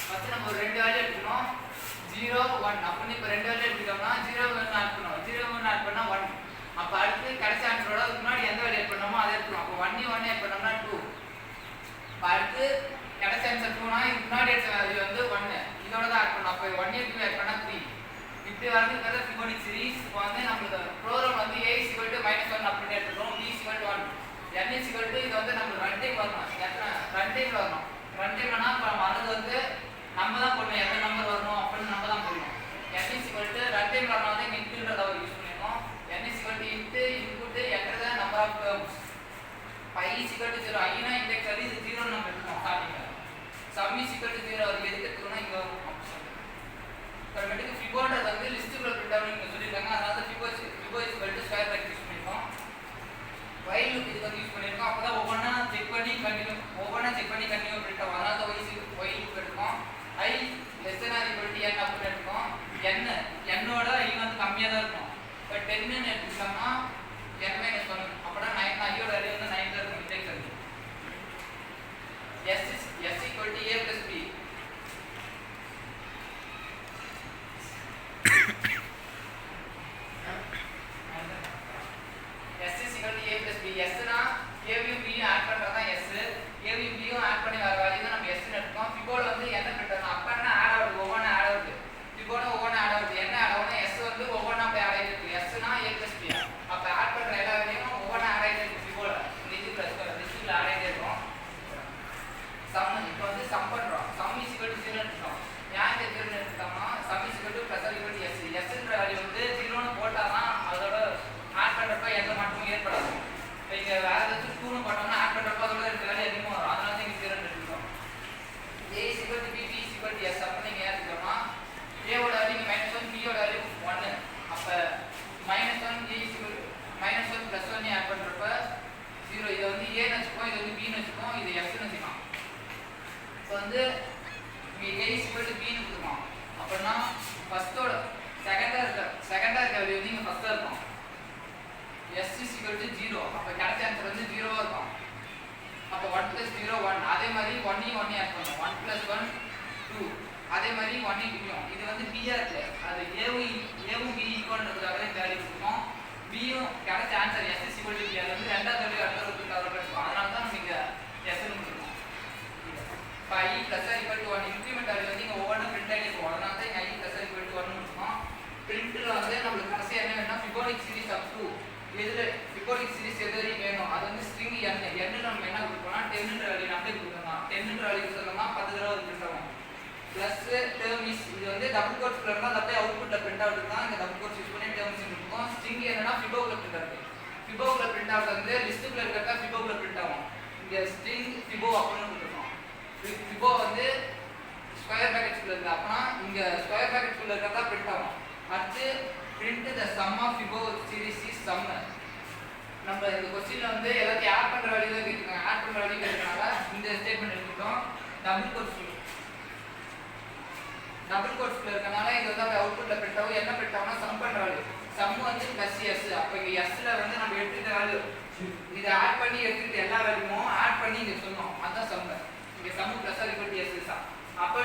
first நம்ம ஒரு ரெண்டு வேல்யூ எடுக்கணும் 0 1 அப்ப இப்போ ரெண்டு வேல்யூ எடுத்துட்டோம்னா 0 1 ஆட் பண்ணுவோம் 0 1 ஆட் பண்ணா 1 அப்ப அடுத்து கடைசி ஆன்சரோட முன்னாடி எந்த வேல்யூ ஆட் பண்ணோமோ அதை எடுத்துறோம் அப்ப 1 1 ஆட் பண்ணோம்னா 2 அப்ப அடுத்து கடைசி ஆன்சர் 2 னா இதுக்கு முன்னாடி எடுத்த வேல்யூ வந்து 1 இதோட தான் ஆட் பண்ணோம் அப்ப 1 2 ஆட் பண்ணா 3 இப்படி வரதுக்கு ஃபிபோனாச்சி சீரிஸ் இப்போ வந்து நமக்கு ப்ரோக்ராம் வந்து a -1 அப்படின்னு எடுத்துறோம் b 1 n இது வந்து நம்ம ரன் டைம் வரணும் ரன் டைம் வரணும் ரன் டைம்னா இப்போ வரது வந்து நம்ம தான் போடணும் எந்த நம்பர் வரணும் அப்படின்னு நம்ம தான் போடணும் n ரன் டைம் வரணும் வந்து இன்ட்ன்றத யூஸ் பண்ணிருக்கோம் n int input enter number of terms pi 0 i னா இன்டெக்ஸ் அது 0 நம்ம எடுத்துறோம் ஸ்டார்டிங்ல sum 0 அது எதுக்கு எடுத்துறோம்னா இங்க அப்புறமேட்டுக்கு ஃபிபோன்றது வந்து லிஸ்ட்டுக்குள்ள பிரிண்ட் ஆகும் நீங்க சொல்லிருக்காங்க அதனால ஃபிபோ ஸ்கொயர் பிராக்கெட் யூஸ் பண்ணிருக்கோம் while loop இதுக்கு வந்து யூஸ் பண்ணிருக்கோம் அப்பதான் ஒவ்வொண்ணா செக் பண்ணி கண்டினியூ பிரிண்ட் ஆகும் அதனால தான் while loop எடுத்தோம் i less than or equal to n அப்படி எடுத்தோம் n ஓட i வந்து கம்மியா தான் இருக்கும் இப்போ 10 ன்னு எடுத்துட்டோம்னா n - 1 அப்பனா 9 i ஓட வேல்யூ வந்து 9 தான் இருக்கும் இன்டெக்ஸ் அது s equal to a plus b s is equal to a plus b s னா a வையும் b யும் ஆட் பண்றதா s a வையும் b யும் ஆட் பண்ணி வர வேல்யூ தான் நம்ம s ன்னு எடுத்தோம் ஃபிபோல வந்து என்ன பண்றோம் அப்பன்னா ஆட் ஆகுது ஒவ்வொண்ணா ஆட் ஆகுது ஃபிபோல ஒவ்வொண்ணா ஆட் ஆகுது என்ன ஆட் ஆகுதுனா s வந்து ஒவ்வொண்ணா போய் ஆட் ஆயிருக்கு s னா a plus b அப்ப ஆட் பண்ற எல்லா வேல்யூவும் ஒவ்வொண்ணா ஆட் ஆயிருக்கு ஃபிபோல லிஸ்ட்ல ஆட் ஆயிட்டே இருக்கும் sum இப்போ வந்து சம் பண்றோம் sum is equal to 0 எடுத்தோம் ஏன் இந்த 0 எடுத்தோம்னா sum is equal to plus or equal to s ன்ற வேல்யூ வந்து 0 ன்னு போட்டா தான் அதோட ஆட் பண்றப்ப எந்த மாற்றமும் ஏற்படாது இங்க வேற ஏதாச்சும் 2 ன்னு போட்டோம்னா ஆட் பண்றப்ப அதோட இருக்க வேல்யூ அதிகமா வரும் அதனால தான் இங்க 0 எடுத்துட்டோம் a is equal to b b is equal to s அப்ப நீங்க ஏத்துக்கோமா a ஓட வேல்யூ -1 b ஓட வேல்யூ 1 அப்ப -1 a is equal to -1 plus 1 add பண்றப்ப 0 இது வந்து a ன்னு வெச்சுப்போம் இது வந்து b ன்னு வெச்சுப்போம் இது s ன்னு வெச்சுக்கலாம் இப்போ வந்து இங்க a is equal to b ன்னு கொடுத்துறோம் அப்பனா ஃபர்ஸ்டோட செகண்டா இருக்க வேல்யூ வந்து இங்க ஃபர்ஸ்டா இருக்கும் s is equal to 0 அப்ப கரெக்ட் ஆன்சர் வந்து 0 ஆ இருக்கும் அப்ப 1 + 0 1 அதே மாதிரி 1 1 ஆட் பண்ணனும் 1 + 1 2 அதே மாதிரி 1 2 இது வந்து b ஆ இருக்கு அது a வும் b ஈக்குவல்ன்றதுக்காக இந்த வேல்யூ கொடுத்தோம் b யும் correct answer s is equal to b அது வந்து இரண்டாவது வேல்யூ அடுத்த ரூட்டுக்கு இருக்கும் அதனால தான் நம்ம இங்க s ன்னு கொடுத்தோம் இப்போ i + or equal to 1 increment value வந்து இங்க ஒவ்வொண்ணா பிரிண்ட் ஆயிட்டே இருக்கும் அதனால தான் இங்க i + or equal to 1 ன்னு கொடுத்தோம் பிரிண்ட்ல வந்து நமக்கு கடைசியா என்ன வேணும்னா ஃபிபோனாச்சி சீரிஸ் அப் டு இதுல ஃபிபோனாச்சி சீரிஸ் எது வரைக்கும் வேணும் அது வந்து ஸ்ட்ரிங் n நம்ம என்ன கொடுப்போம்னா 10 ன்ற வேல்யூ அப்படியே கொடுக்கணும் 10 ன்ற வேல்யூ கொடுத்தோம்னா 10 தடவை அது பிரிண்ட் ஆகும் பிளஸ் டேர்ம் இஸ் இது வந்து டபுள் கோட்ஸ்ல இருந்தா அது அப்படியே அவுட்புட்ல பிரிண்ட் ஆகுது தான் இந்த டபுள் கோட்ஸ் யூஸ் பண்ணி டேர்ம்ஸ் இருக்கும் ஸ்ட்ரிங் என்னன்னா ஃபிபோக்குள்ள பிரிண்ட் ஆகுது ஃபிபோக்குள்ள பிரிண்ட் ஆகுது வந்து லிஸ்ட்டுக்குள்ள இருக்கறதா ஃபிபோக்குள்ள பிரிண்ட் ஆகும் இங்க ஸ்ட்ரிங் ஃபிபோ அப்படின்னு கொடுத்துருக்கோம் ஃபிபோ வந்து ஸ்கொயர் பிராக்கெட்ஸ்ல இருக்கு அப்பனா இங்க ஸ்கொயர் பிராக்கெட்ஸ்ல இருக்கறதா பிரிண்ட் ஆகும் அடுத்து print the sum of Fibo series is sum நம்ம இந்த क्वेश्चनல வந்து எல்லாத்தையும் ஆட் பண்ற வேல்யூ தான் கேக்குறாங்க ஆட் பண்ற வேல்யூ கேக்குறாங்க இந்த ஸ்டேட்மென்ட் எடுத்துட்டோம் டபுள் கோட்ஸ்ல இருக்கனால இது வந்து அவுட்புட்ல பிரிண்ட் ஆகும் என்ன பிரிண்ட் ஆகும்னா சம் பண்ற வேல்யூ சம் வந்து +s அப்ப இங்க s ல வந்து நம்ம எடுத்துட்ட வேல்யூ இத ஆட் பண்ணி எடுத்துட்டு எல்லா வேல்யூவும் ஆட் பண்ணி இங்க சொன்னோம் அதான் சம் இங்க சம் +r = s தான் அப்ப